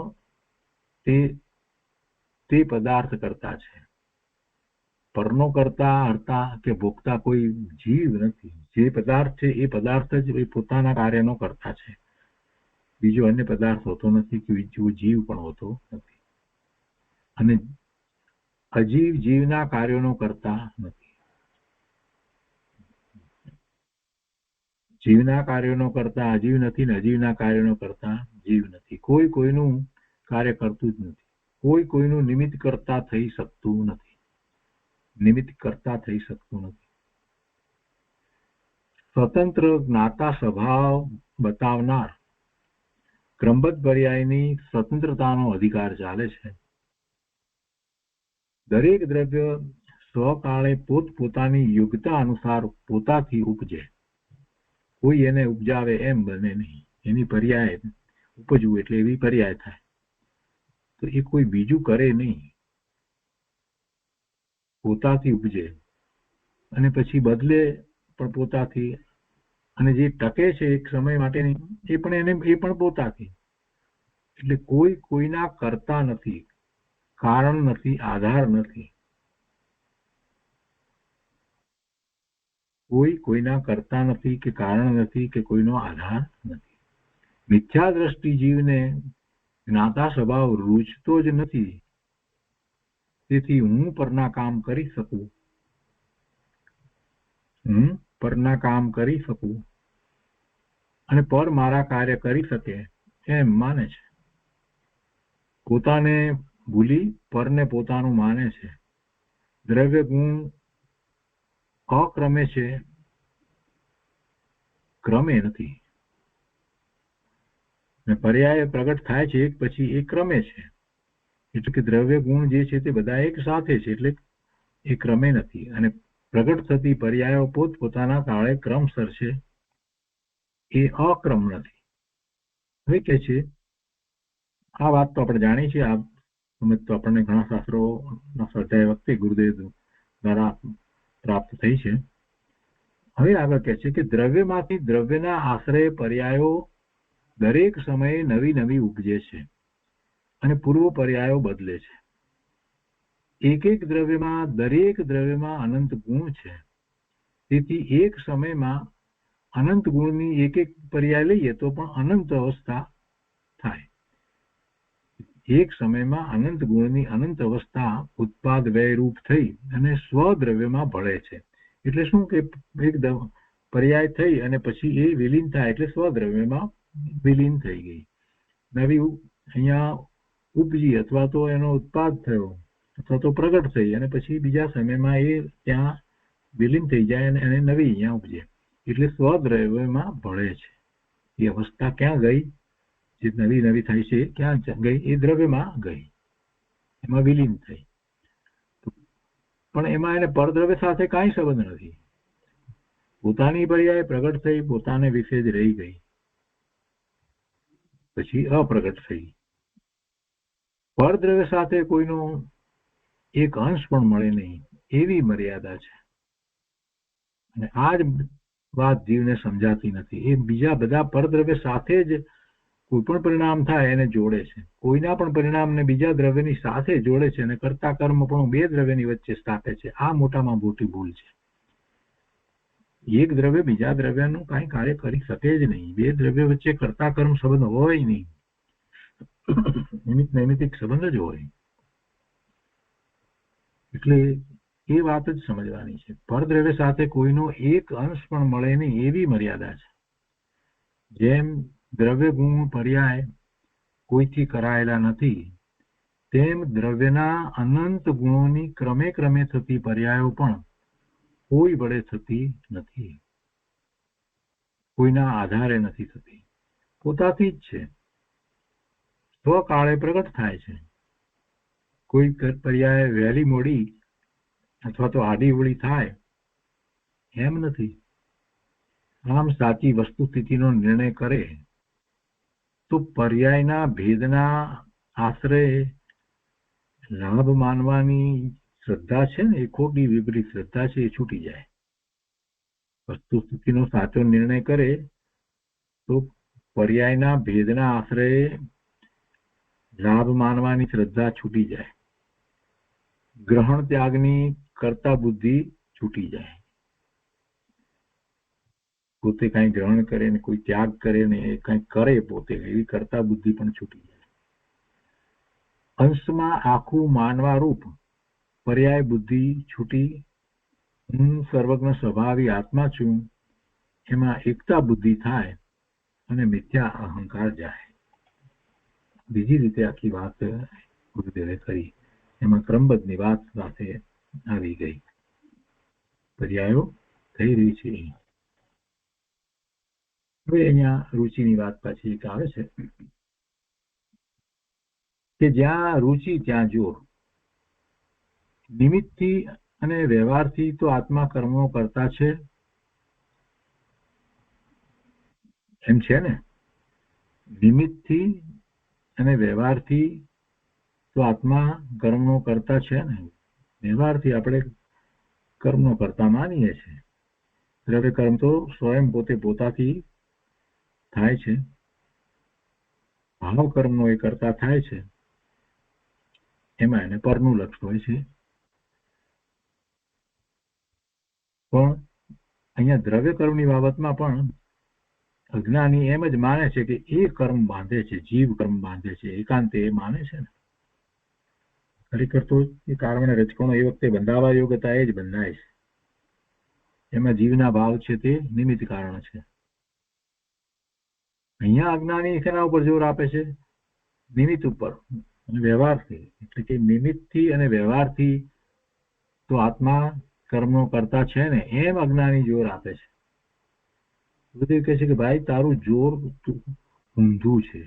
તે પદાર્થ કરતા છે. પરનો કરતા હર્તા કે ભોગતા કોઈ જીવ નથી. જે પદાર્થ છે એ પદાર્થ જ એ પોતાના કાર્યનો કરતા છે. બીજો અન્ય પદાર્થ હોતો નથી કે બીજો જીવ પણ હોતો નથી. અને અજીવ જીવના કાર્યોનો કરતા નથી. જીવના કાર્યોનો કરતા અજીવ નથી, ને અજીવના કાર્યોનો કરતા જીવ નથી. કોઈ કોઈનું કાર્ય કરતું જ નથી. કોઈ કોઈનું નિમિત્ત કરતા થઈ શકતું નથી. સ્વતંત્ર જ્ઞાતા સ્વભાવ બતાવનાર ક્રમબદ્ધ પર્યાયની સ્વતંત્રતાનો અધિકાર ચાલે છે. દરેક દ્રવ્ય સ્વકાળે પોતપોતાની યોગ્યતા અનુસાર પોતાથી ઉપજે. કોઈ એને ઉપજાવે એમ બને નહીં. એની પર્યાય ઉપજવું એટલે એવી પર્યાય થાય. તો એ કોઈ બીજું કરે નહીં, પોતાથી ઉપજે અને પછી બદલે પણ પોતાથી, અને જે ટકે છે એક સમય માટેની એ પણ પોતાથી. એટલે કોઈ કોઈના કરતા નથી, કારણ નથી, આધાર નથી. કોઈ કોઈના કરતા નથી કે કારણ નથી કે કોઈનો આધાર નથી. મિથ્યા દ્રષ્ટિ જીવને જ્ઞાતા સ્વભાવ રૂચતો જ નથી. તેથી હું પરના કામ કરી શકું અને પર મારા કાર્ય કરી શકે એમ માને છે. પોતાને ભૂલી પરને પોતાનું માને છે. દ્રવ્ય ગુણ અક્રમે છે, ક્રમે નથી. પર્યાય પ્રગટ થાય છે એક પછી એક ક્રમે છે. એટલે કે દ્રવ્ય ગુણ જે છે તે બધા એક સાથે છે, એટલે એ ક્રમે નથી. અને પ્રગટ થતી પર્યાયો પોતપોતાના કાળે ક્રમસર છે, એ અક્રમ નથી. હવે કે છે આ વાત તો આપણે જાણીએ છીએ, આ સમજ તો આપણને ઘણા શાસ્ત્રોના સ્વાધ્યાય વખતે ગુરુદેવ દ્વારા પ્રાપ્ત થઈ છે. હવે આગળ કહે છે કે દ્રવ્યમાંથી દ્રવ્યના આશ્રય પર્યાયો દરેક સમયે નવી નવી ઉપજે છે અને પૂર્વ પર્યાયો બદલે છે. એક દ્રવ્યમાં દરેક દ્રવ્યમાં અનંત ગુણ છે. તેથી એક સમયમાં અનંત ગુણની એક પર્યાય લઈએ તો પણ અનંત અવસ્થા થાય. એક સમયમાં અનંત ગુણની અનંત અવસ્થા ઉત્પાદ વ્યયરૂપ થઈ અને સ્વદ્રવ્યમાં ભળે છે. એટલે શું કે એક પર્યાય થઈ અને પછી એ વિલીન થાય એટલે સ્વદ્રવ્યમાં વિલીન થઈ ગઈ, નવી અહીંયા ઉપજી અથવા તો એનો ઉત્પાદ થયો અથવા તો પ્રગટ થઈ અને પછી બીજા સમયમાં એ ત્યાં વિલીન થઈ જાય અને એને નવી અહીંયા ઉપજે. એટલે સ્વદ્રવ્યમાં ભળે છે. એ અવસ્થા ક્યાં ગઈ? જે નવી નવી થાય છે ક્યાં ગઈ? એ દ્રવ્યમાં ગઈ, એમાં વિલીન થઈ. પણ એમાં એને પરદ્રવ્ય સાથે કાંઈ સંબંધ નથી. પોતાની પર્યાય પ્રગટ થઈ, પોતાને વિશે જ રહી ગઈ, પછી અપ્રગટ થઈ. પરદ્રવ્ય સાથે કોઈનો એક અંશ પણ મળે નહીં એવી મર્યાદા છે. અને આ જ વાત જીવને સમજાતી નથી. એ બીજા બધા પરદ્રવ્ય સાથે જ કોઈ પણ પરિણામ થાય એને જોડે છે. કોઈના પણ પરિણામને બીજા દ્રવ્યની સાથે જોડે છે અને કર્તા કર્મ પણ બે દ્રવ્યની વચ્ચે સ્થાપે છે. આ મોટામાં મોટી ભૂલ છે. એક દ્રવ્ય બીજા દ્રવ્યનું કાંઈ કાર્ય કરી શકે જ નહીં. બે દ્રવ્ય વચ્ચે કર્તા કર્મ સંબંધ હોય નહીં, નિમિત્ત નૈમિત્તિક સંબંધ જ હોય. એટલે એ વાત જ સમજવાની છે. પરદ્રવ્ય સાથે કોઈનો એક અંશ પણ મળે નહીં એવી મર્યાદા છે. જેમ દ્રવ્ય ગુણ પર્યાય કોઈથી કરાયેલા નથી, તેમ દ્રવ્યના અનંત ગુણોની ક્રમે ક્રમે થતી પર્યાયો પણ કોઈ વડે થતી નથી, કોઈના આધારે નથી થતી, પોતાથી જ છે. સ્વકાળે પ્રગટ થાય છે. કોઈ પર્યાય વહેલી મોડી અથવા તો આડી અવળી થાય એમ નથી. આમ સાચી વસ્તુ સ્થિતિનો નિર્ણય કરે તો પર્યાયના ભેદના આશરે લાભ માનવાની શ્રદ્ધા છે ને, એ ખોટી વિપરીત શ્રદ્ધા છે, એ છૂટી જાય. વસ્તુ સ્થિતિનો સાચો નિર્ણય કરે તો પર્યાયના ભેદના આશરે લાભ માનવાની શ્રદ્ધા છૂટી જાય. ગ્રહણ ત્યાગની કર્તા બુદ્ધિ છૂટી જાય. પોતે કઈ ગ્રહણ કરે ને કોઈ ત્યાગ કરે ને એ કઈ કરે પોતે, એવી કર્તા બુદ્ધિ પણ છૂટી જાય. અંશમાં આખું માનવા રૂપ પર્યાય બુદ્ધિ છૂટી. હું સર્વજ્ઞ સ્વભાવી આત્મા છું, એમાં એકતા બુદ્ધિ થાય અને મિથ્યા અહંકાર જાય. બીજી રીતે આખી વાત ગુરુદેવે કરી, એમાં ક્રમબદ્ધની વાત સાથે આવી ગઈ. પર્યાયો થઈ રહી છે. હવે અહીંયા રુચિની વાત પાછી એક આવે છે કે જ્યાં રુચિ ત્યાં જોર. નિમિત્તથી અને વ્યવહારથી તો આત્મા કર્મો કરતા છે એમ છે ને. નિમિત્તથી અને વ્યવહારથી તો આત્મા કર્મનો કરતા છે ને. વ્યવહારથી આપણે કર્મનો કરતા માનીએ છીએ. દ્રવ્ય કર્મ તો સ્વયં પોતે પોતાથી થાય છે. ભાવ કર્મનો એ કરતા થાય છે, એમાં એને પરનું લક્ષ હોય છે. પણ અહીંયા દ્રવ્ય કર્મની બાબતમાં પણ અજ્ઞાની એમ જ માને છે કે એ કર્મ બાંધે છે, જીવ કર્મ બાંધે છે, એકાંતે એ માને છે ને. ખરેખર તો એ કારણે રજકણો એ વખતે બંધાવા યોગ હતા એ જ બંધાય છે. એમાં જીવના ભાવ છે તે નિમિત્ત કારણ છે. અહીંયા અજ્ઞાની શેના ઉપર જોર આપે છે? નિમિત્ત ઉપર અને વ્યવહારથી. એટલે કે નિમિત્તથી અને વ્યવહારથી તો આત્મા કર્મનો કરતા છે ને, એમ અજ્ઞાની જોર આપે છે. બધું કહે છે કે ભાઈ તારું જોર ઊંધું છે,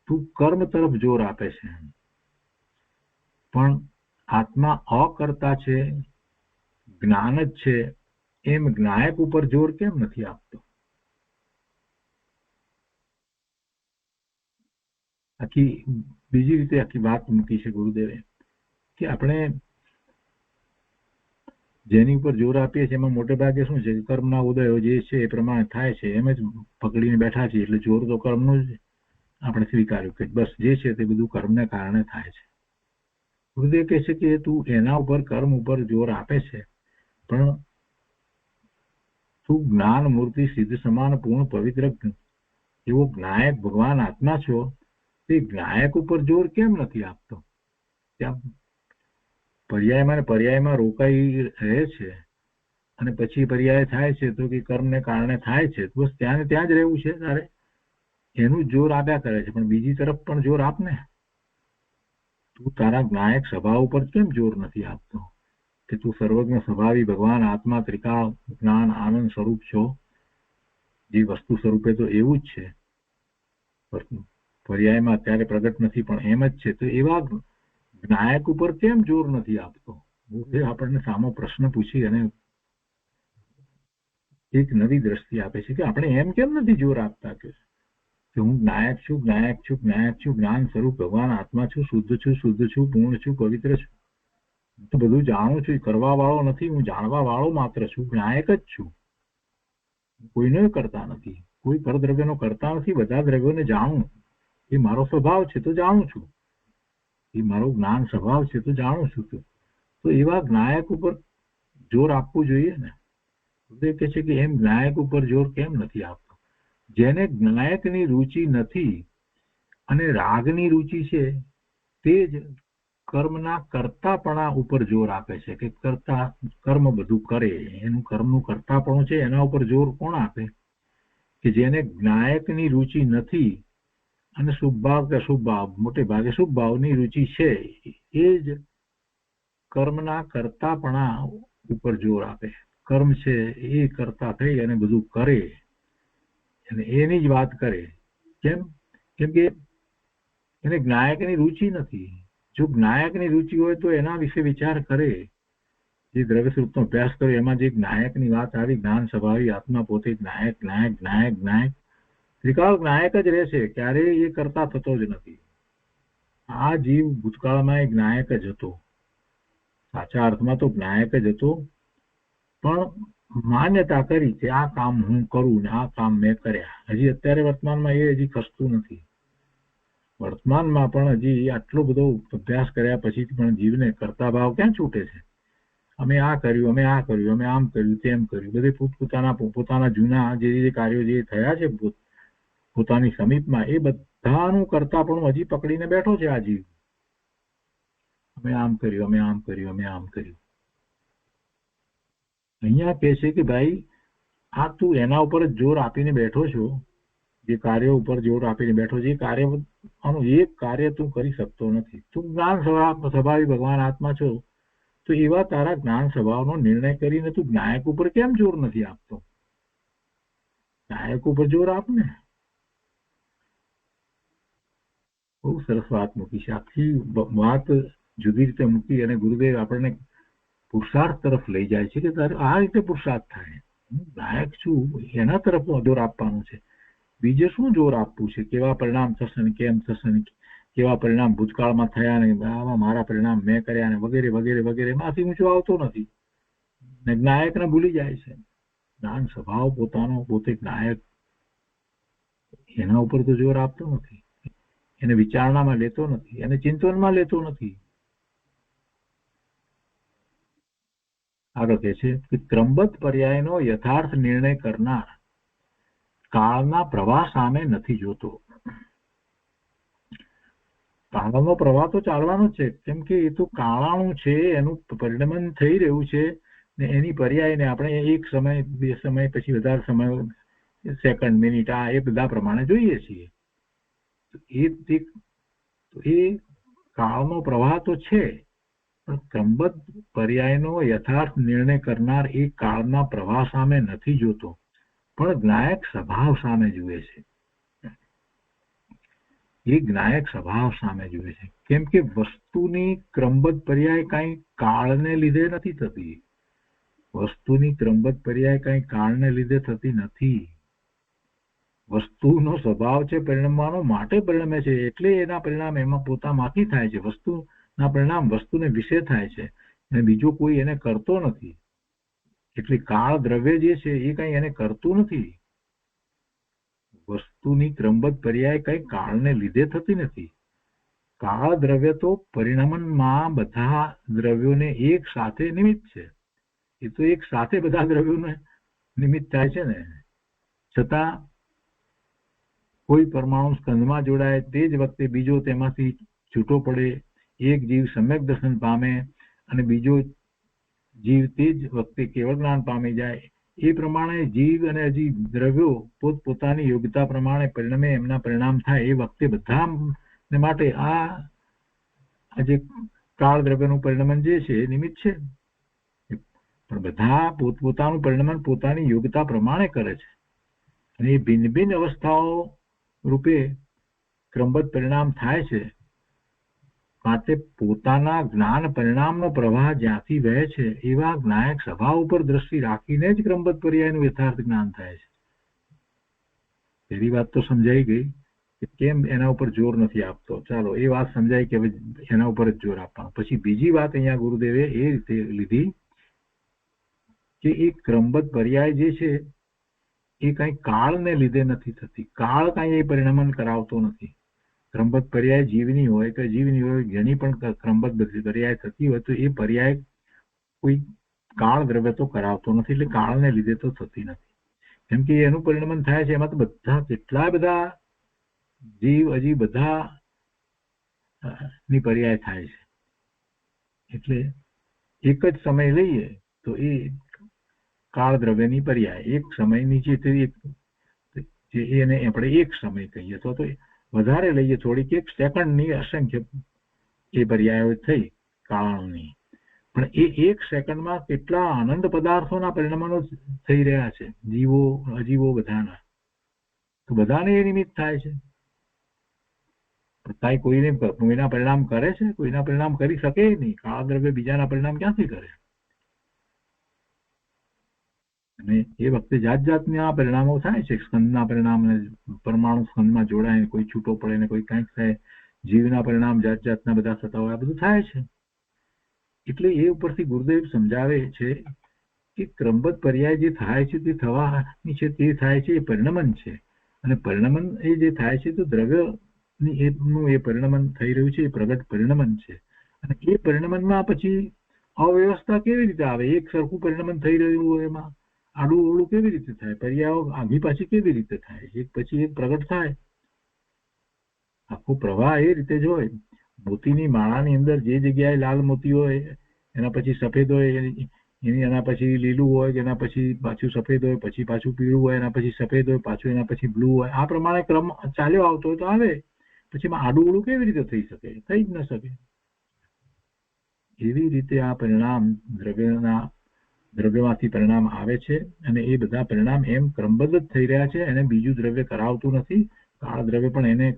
તું કર્મ તરફ જોર આપે છે. પણ આત્મા અકર્તા છે, જ્ઞાન જ છે, એમ જ્ઞાયક ઉપર જોર કેમ નથી આપતો? આખી બીજી રીતે આખી વાત મૂકી છે ગુરુદેવે કે આપણે જેની ઉપર જોર આપીએ છીએ એમાં મોટે ભાગે શું છે, કર્મના ઉદયો જે છે એ પ્રમાણે થાય છે, એમ જ પકડીને બેઠા છીએ. એટલે જોર તો કર્મનું જ આપણે સ્વીકાર્યું કે બસ જે છે તે બધું કર્મને કારણે થાય છે. ગુરુદેવ કહે છે કે તું એના ઉપર કર્મ ઉપર જોર આપે છે, પણ તું જ્ઞાન મૂર્તિ સિદ્ધ સમાન પૂર્ણ પવિત્ર એવો જ્ઞાયક ભગવાન આત્મા છો, તે જ્ઞાયક ઉપર જોર કેમ નથી આપતો? ત્યાં પર્યાયમાં રોકાઈ રહે છે અને પછી પર્યાય થાય છે તો કે કર્મને કારણે થાય છે, બસ ત્યાં ને ત્યાં જ રહેવું છે તારે. એનું જોર આપ્યા કરે છે, પણ બીજી તરફ પણ જોર આપને. તું તારા જ્ઞાયક સ્વભાવ ઉપર કેમ જોર નથી આપતો કે તું સર્વજ્ઞ સ્વભાવી ભગવાન આત્મા ત્રિકાળ જ્ઞાન આનંદ સ્વરૂપ છો? જે વસ્તુ સ્વરૂપે તો એવું જ છે, પર્યાયમાં અત્યારે પ્રગટ નથી પણ એમ જ છે. તો એવા જ્ઞાયક ઉપર કેમ જોર નથી આપતો? આપણને સામો પ્રશ્ન પૂછી અને એક નવી દ્રષ્ટિ આપે છે કે આપણે એમ કેમ નથી જોર આપતા કે હું જ્ઞાયક છું, જ્ઞાયક છું, જ્ઞાયક છું, જ્ઞાન સ્વરૂપ ભગવાન આત્મા છું, શુદ્ધ છું, પૂર્ણ છું, પવિત્ર છું, તો બધું જાણું છું, કરવા વાળો નથી, હું જાણવા વાળો માત્ર છું, જ્ઞાયક જ છું, કોઈનો કરતા નથી, કોઈ પરદ્રવ્યનો કરતા નથી, બધા દ્રવ્યોને જાણું, એ મારો સ્વભાવ છે તો જાણું છું, એ મારો જ્ઞાન સ્વભાવ છે તો જાણું છું. તો એવા જ્ઞાયક ઉપર જોર આપવું જોઈએ ને. કે છે કે એમ જ્ઞાયક ઉપર જોર કેમ નથી આપતો? જેને જ્ઞાયકની રુચિ નથી અને રાગની રુચિ છે, તે જ કર્મના કર્તાપણા ઉપર જોર આપે છે કે કર્તા કર્મ બધું કરે, એનું કર્મનું કર્તાપણું છે એના ઉપર જોર કોણ આપે? કે જેને જ્ઞાયકની રુચિ નથી અને શુભ ભાવ કે અશુભ ભાવ, મોટે ભાગે શુભ ભાવની રુચિ છે, એ જ કર્મના કર્તાપણા ઉપર જોર આપે. કર્મ છે એ કરતા થઈ અને બધું કરે અને એની જ વાત કરે. કેમ? કેમ કે એને જ્ઞાયકની રુચિ નથી. જો જ્ઞાયકની રુચિ હોય તો એના વિશે વિચાર કરે. જે દ્રવ્ય સ્વરૂપનો અભ્યાસ કર્યો એમાં જે જ્ઞાયકની વાત આવી, જ્ઞાન સ્વભાવી આત્મા પોતે જ્ઞાયક જ્ઞાયક જ્ઞાયક જ્ઞાયક ત્રિકાળ જ્ઞાયક જ રહેશે, ક્યારેય એ કરતા થતો જ નથી. આ જીવ ભૂતકાળમાં એ જ્ઞાયક જ હતો, સાચા અર્થમાં તો જ્ઞાયક જ હતો, પણ માન્યતા કરી કે આ કામ હું કરું ને આ કામ મેં કર્યા. હજી અત્યારે વર્તમાનમાં એ હજી ખસતું નથી. વર્તમાનમાં પણ હજી આટલો બધો અભ્યાસ કર્યા પછી પણ જીવને કરતા ભાવ ક્યાં છૂટે છે? અમે આ કર્યું, અમે આ કર્યું, અમે આમ કર્યું, તેમ કર્યું, બધે પોતાના જૂના જે કાર્યો જે થયા છે પોતાની સમીપમાં, એ બધાનું કરતા પણ હજી પકડીને બેઠો છે આ જીવ. અમે આમ કર્યું, અમે આમ કર્યું, અમે આમ કર્યું. અહીંયા કહે છે કે ભાઈ આ તું એના ઉપર જ જોર આપીને બેઠો છો, જે કાર્ય ઉપર જોર આપીને બેઠો છે, એ કાર્ય આનું એક કાર્ય તું કરી શકતો નથી. તું જ્ઞાન સ્વભાવી ભગવાન આત્મા છો, તો એવા તારા જ્ઞાન સ્વભાવનો નિર્ણય કરીને તું જ્ઞાયક ઉપર કેમ જોર નથી આપતો? જ્ઞાયક ઉપર જોર આપને. બહુ સરસ વાત મૂકી છે. આખી વાત જુદી રીતે મૂકી અને ગુરુદેવ આપણને પુરુષાર્થ તરફ લઈ જાય છે કે તારે આ રીતે પુરુષાર્થ થાય. હું જ્ઞાયક છું એના તરફ જોર આપવાનું છે. બીજે શું જોર આપવું છે? કેવા પરિણામ થશે ને કેમ થશે ને કેવા પરિણામ ભૂતકાળમાં થયા ને આમાં મારા પરિણામ મેં કર્યા ને વગેરે વગેરે વગેરે એમાંથી ઊંચો આવતો નથી ને જ્ઞાયકને ભૂલી જાય છે. જ્ઞાન સ્વભાવ પોતાનો પોતે જ્ઞાયક, એના ઉપર તો જોર આપતો નથી, એને વિચારણામાં લેતો નથી, એને ચિંતનમાં લેતો નથી. આગળ કહે છે કે ક્રમબદ્ધ પર્યાયનો યથાર્થ નિર્ણય કરનાર કાળના પ્રવાહ સામે નથી જોતો. કાળનો પ્રવાહ તો ચાલવાનો જ છે, કેમ કે એ તો કાળાનું છે, એનું પરિણમન થઈ રહ્યું છે ને એની પર્યાયને આપણે એક સમય બે સમય પછી વધારે સમય સેકન્ડ મિનિટ આ એ બધા પ્રમાણે જોઈએ છીએ. એ કાળનો પ્રવાહ તો છે, પણ ક્રમબદ્ધ પર્યાયનો યથાર્થ નિર્ણય કરનાર એ કાળના પ્રવાહ સામે નથી જોતો, પણ જ્ઞાયક સ્વભાવ સામે જુએ છે. એ જ્ઞાયક સ્વભાવ સામે જુએ છે. કેમ કે વસ્તુની ક્રમબદ્ધ પર્યાય કઈ કાળને લીધે નથી થતી. વસ્તુની ક્રમબદ્ધ પર્યાય કઈ કાળને લીધે થતી નથી. વસ્તુનો સ્વભાવ છે પરિણમવાનો, માટે પરિણમે છે, એટલે એના પરિણામ એમાં પોતામાંથી થાય છે. વસ્તુના પરિણામ વસ્તુને વિશે થાય છે અને બીજો કોઈ એને કરતો નથી. એટલે કાળ દ્રવ્ય જે છે એ કઈ એને કરતું નથી. વસ્તુની ક્રમબદ્ધ પર્યાય કઈ કાળને લીધે થતી નથી. કાળ દ્રવ્ય તો પરિણમનમાં બધા દ્રવ્યોને એક સાથે નિમિત્ત છે. એ તો એક સાથે બધા દ્રવ્યોને નિમિત્ત થાય છે ને. છતાં કોઈ પરમાણુ સ્કંદમાં જોડાય તે જ વખતે બીજો તેમાંથી છૂટો પડે, એક જીવ સમ્યક દર્શન પામે અને બીજો જીવ તે જ વખતે કેવળ જ્ઞાન પામી જાય. એ પ્રમાણે જીવ અને અજીવ દ્રવ્યો પોતપોતાની યોગ્યતા પ્રમાણે પરિણમે, એમના પરિણામ થાય એ વખતે બધા માટે આ જે કાળ દ્રવ્યનું પરિણમન જે છે એ નિમિત્ત છે. પણ બધા પોતપોતાનું પરિણમન પોતાની યોગ્યતા પ્રમાણે કરે છે અને એ ભિન્ન ભિન્ન અવસ્થાઓ રૂપે ક્રમબદ્ધ પરિણામ થાય છે. માટે પોતાના જ્ઞાન પરિણામનો પ્રવાહ જ્યાંથી વહે છે એવા જ્ઞાયક સ્વભાવ ઉપર દ્રષ્ટિ રાખીને જ ક્રમબદ્ધ પર્યાયનું યથાર્થ જ્ઞાન થાય છે. પેલી વાત તો સમજાઈ ગઈ કે કેમ એના ઉપર જોર નથી આપતો. ચાલો એ વાત સમજાય કે હવે એના ઉપર જ જોર આપવાનું. પછી બીજી વાત અહીંયા ગુરુદેવે એ રીતે લીધી કે એ ક્રમબદ્ધ પર્યાય જે છે એ કઈ કાળને લીધે નથી થતી. કાળ કઈ એ પરિણમન કરાવતો નથી. ક્રમબદ્ધ પર્યાય જીવની હોય કે જીવની હોય, જેની પણ ક્રમબદ્ધ પર્યાય થતી હોય તો એ પર્યાય કોઈ કાળ દ્રવ્ય તો કરાવતો નથી, એટલે કાળને લીધે તો થતી નથી. કેમ કે એનું પરિણમન થાય છે એમાં તો બધા કેટલા બધા જીવ હજી બધા ની પર્યાય થાય છે. એટલે એક જ સમય લઈએ તો એ કાળ દ્રવ્યની પર્યાય એક સમયની જે એને આપણે એક સમય કહીએ, તો વધારે લઈએ થોડીક એક સેકન્ડની અસંખ્ય એ પર્યાયો થઈ કાળની. પણ એ એક સેકન્ડમાં કેટલા આનંદ પદાર્થોના પરિણામો થઈ રહ્યા છે, જીવો અજીવો બધાના. તો બધાને એ નિમિત્ત થાય છે. કાંઈ કોઈના પરિણામ કરે છે? કોઈના પરિણામ કરી શકે નહીં. કાળા દ્રવ્ય બીજાના પરિણામ ક્યાંથી કરે? અને એ વખતે જાત જાતના પરિણામો થાય છે. સ્કંદના પરિણામ, પરમાણુ સ્કંદમાં જોડાય, કોઈ છૂટો પડે ને કોઈ કંઈક થાય, જીવના પરિણામ જાત જાતના બધા થતા હોય, આ બધું થાય છે. એટલે એ ઉપરથી ગુરુદેવ સમજાવે છે કે ક્રમબદ્ધ પર્યાય જે થાય છે તે થવાની છે, તે થાય છે એ પરિણમન છે. અને પરિણમન એ જે થાય છે તો દ્રવ્યની એનું એ પરિણમન થઈ રહ્યું છે, એ પ્રગટ પરિણમન છે. અને એ પરિણમનમાં પછી અવ્યવસ્થા કેવી રીતે આવે? એક સરખું પરિણમન થઈ રહ્યું હોય એમાં આડું અવળું કેવી રીતે થાય? પર્યાયો આઘી પાછી કેવી રીતે થાય? એક પછી એક પ્રગટ થાય. આખો પ્રવાહ એ રીતે જ હોય. મોતીની માળાની અંદર જે જગ્યાએ લાલ મોતી હોય એના પછી સફેદ હોય, એના પછી લીલું હોય, એના પછી પાછું સફેદ હોય, પછી પાછું પીળું હોય, એના પછી સફેદ હોય, પાછું એના પછી બ્લુ હોય. આ પ્રમાણે ક્રમ ચાલ્યો આવતો હોય તો આવે. પછી આડું અવળું કેવી રીતે થઈ શકે? થઈ જ ન શકે. એવી રીતે આ પરિણામ દ્રવ્યમાંથી પરિણામ આવે છે. અને એ બધા પરિણામ એમ ક્રમબદ્ધ જ થઈ રહ્યા છે. એને બીજું દ્રવ્ય કરાવતું નથી. કાળ દ્રવ્ય પણ એને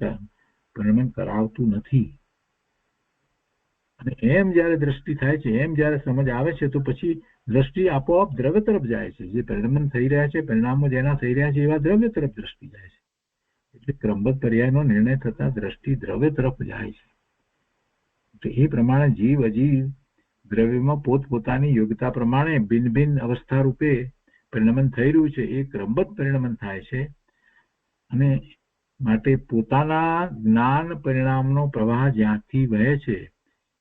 પરિણામ કરાવતું નથી. અને એમ જયારે દ્રષ્ટિ થાય છે, એમ જયારે સમજ આવે છે, તો પછી દ્રષ્ટિ આપોઆપ દ્રવ્ય તરફ જાય છે. જે પરિણામ થઈ રહ્યા છે, પરિણામો જેના થઈ રહ્યા છે, એવા દ્રવ્ય તરફ દ્રષ્ટિ જાય છે. એટલે ક્રમબદ્ધ પર્યાયનો નિર્ણય થતા દ્રષ્ટિ દ્રવ્ય તરફ જાય છે. તો એ પ્રમાણે જીવ અજીવ દ્રવ્યમાં પોતપોતાની યોગ્યતા પ્રમાણે ભિન્ન ભિન્ન અવસ્થા રૂપે પરિણમન થઈ રહ્યું છે. એ ક્રમબદ્ધ પરિણમન થાય છે. અને માટે પોતાના જ્ઞાન પરિણામનો પ્રવાહ જ્યાંથી વહે છે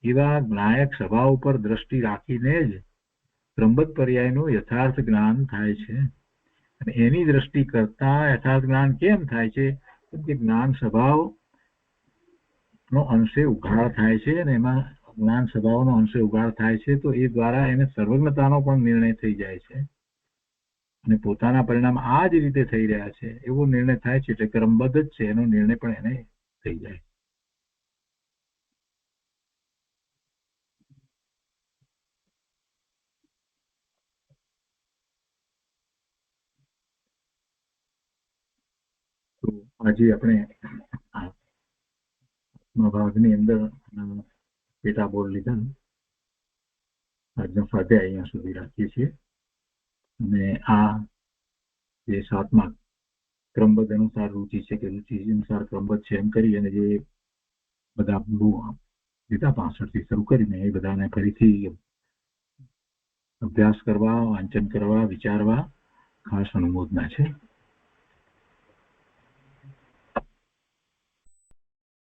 એવા જ્ઞાયક સ્વભાવ ઉપર દ્રષ્ટિ રાખીને જ ક્રમબદ્ધ પર્યાયનું યથાર્થ જ્ઞાન થાય છે. અને એની દ્રષ્ટિ કરતા યથાર્થ જ્ઞાન કેમ થાય છે? કે જ્ઞાન સ્વભાવ નો અંશે ઉઘાડ થાય છે. અને એમાં જ્ઞાન સ્વભાવનો અંશે ઉઘાડ થાય છે તો એ દ્વારા એને સર્વજ્ઞતાનો પણ નિર્ણય થઈ જાય છે. અને પોતાના પરિણામ આ જ રીતે થઈ રહ્યા છે એવો નિર્ણય થાય છે. એટલે ક્રમબદ્ધ જ છે એનો નિર્ણય પણ એને થઈ જાય. તો આજે આપણે ભાગની અંદર પેટા બોર્ડ લીધા. આજનો સ્વાધ્યાય અહીંયા સુધી રાખીએ છીએ. અને આ જે 7મા ક્રમબદ્ધ અનુસાર રુચિ છે કે રુચિ અનુસાર ક્રમબદ્ધ છે એમ કરી અને જે બધા લીધા 65 થી શરૂ કરીને એ બધાને ફરીથી અભ્યાસ કરવા, વાંચન કરવા, વિચારવા ખાસ અનુમોદના છે.